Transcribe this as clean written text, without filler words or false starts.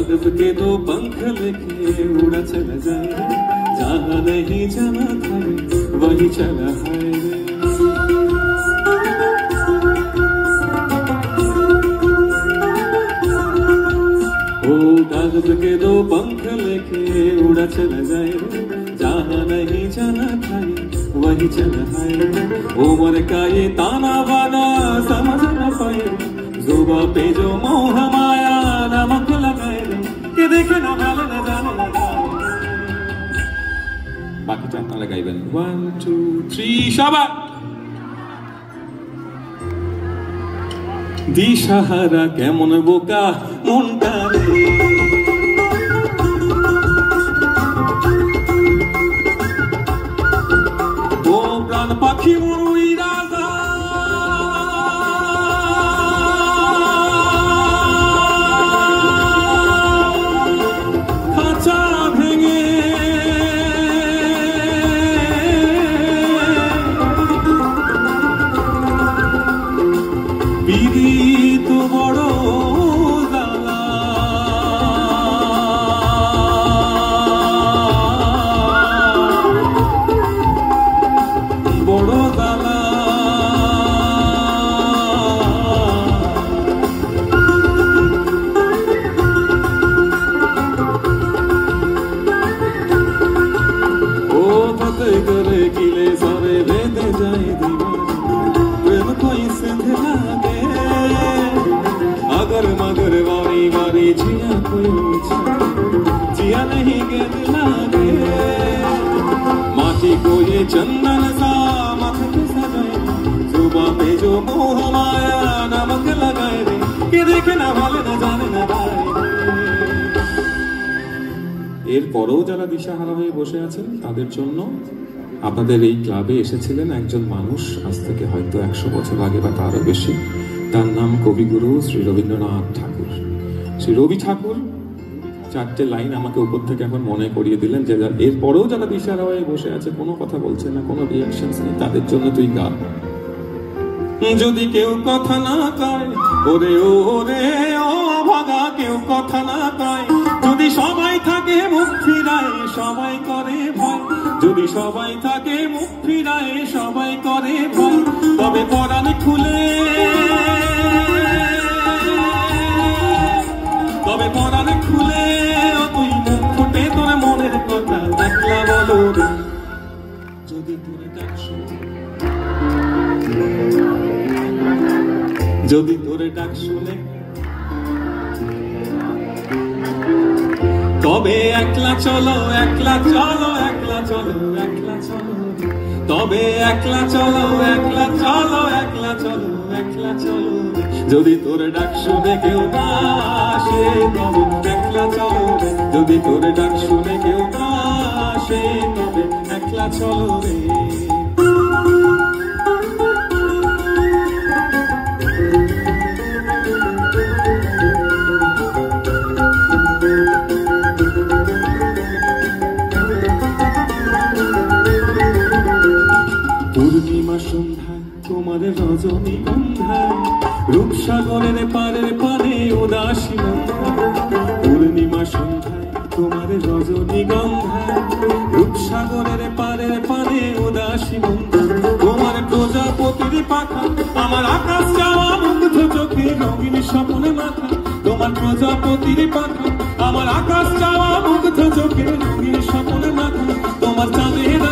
कागज के दो पंख लेके उड़ा चला जाए रे, जहाँ नहीं जाना था रे वही चला है रे। ओ कागज के दो पंख लेके उड़ा चला जाए रे, जहाँ नहीं जाना था रे वही चला है रे। उम्र का ये ताना बाना समझ न पाए रे, जुबा पे जो मोह माया नमक लगाए रे, कि देखे ना भाले ना जाने ना जाने। বাকিটা আপনারা গাইবেন 1 2 3 সবাই। দিশাহারা কেমন বোকা মনটা রে, ও প্রাণ পাখি মরুই রাজা, খাঁচা ভেঙে পীড়িত বড় জ্বালা, বড় জ্বালা। ও ফতে করে কিলে সরে বেঁধে যায় দিবানা, প্রেম कोई सिंध लागे, अगर मगर वारी वारी जिया कोई जिया नहीं गेंद लागे। माटी को ये चंदन सा माथे पे सजाए, जुबा पे जो मोह माया नमक लगाए रे, कि देखे ना भाले ना जाने ना भाई। এরপরেও যারা দিশাহারা হয়ে বসে আছেন তাদের জন্য আপনাদের এই ক্লাবে এসেছিলেন একজন মানুষ আজ থেকে হয়তো 100 বছর আগে বা তারও বেশি। তার নাম কবিগুরু শ্রী রবীন্দ্রনাথ ঠাকুর। শ্রী রবি ঠাকুর 4টে লাইন আমাকে উপর থেকে এখন মনে করিয়ে দিলেন যে এরপরেও যারা দিশাহারা হয়ে বসে আছে, কোনো কথা বলছে না, কোনো রিয়াকশন নেই, তাদের জন্য তুই গা। যদি কেউ কথা না কয় ওরে ওরে ও ভাগা, কেউ কথা না কয়, যদি সবাই থাকে মুখ ফিরায় সবাই করে ভয়, যদি সবাই থাকে মুখ ফিরায় সবাই করে ভয়, তবে পরাণ খুলে, তবে পরাণ খুলে তুই মুখ ফুটে তোর মনের কথা একলা বলো রে। যদি তোরে ডাক শুনে, যদি তোরে ডাক শুনে, তবে একলা চলো একলা চলো একলা চলো একলা চলো, তবে একলা চলো একলা চলো একলা চলো একলা চলো। যদি তোরে ডাক শুনে কেউ না আসে তবে একলা চলো, যদি তোরে ডাক শুনে কেউ না আসে তবে একলা চলো রে। পূর্ণিমা সন্ধ্যায় তোমার রজনীগন্ধায়, রূপসাগরের পারের পারে উদাসী মন্ধায়। পূর্ণিমা সন্ধ্যায় তোমার রজনীগন্ধায়, রূপসাগরের পারের পারে উদাসী মন্ধায়। তোমার প্রজাপতির পাখা আমার আকাশ যাওয়া মুগ্ধ চোখে রঙিন স্বপ্নে মাথা, তোমার প্রজাপতির পাখা আমার আকাশ যাওয়া মুগ্ধ চোখে রঙিন স্বপ্নে মাথা। তোমার চাঁদের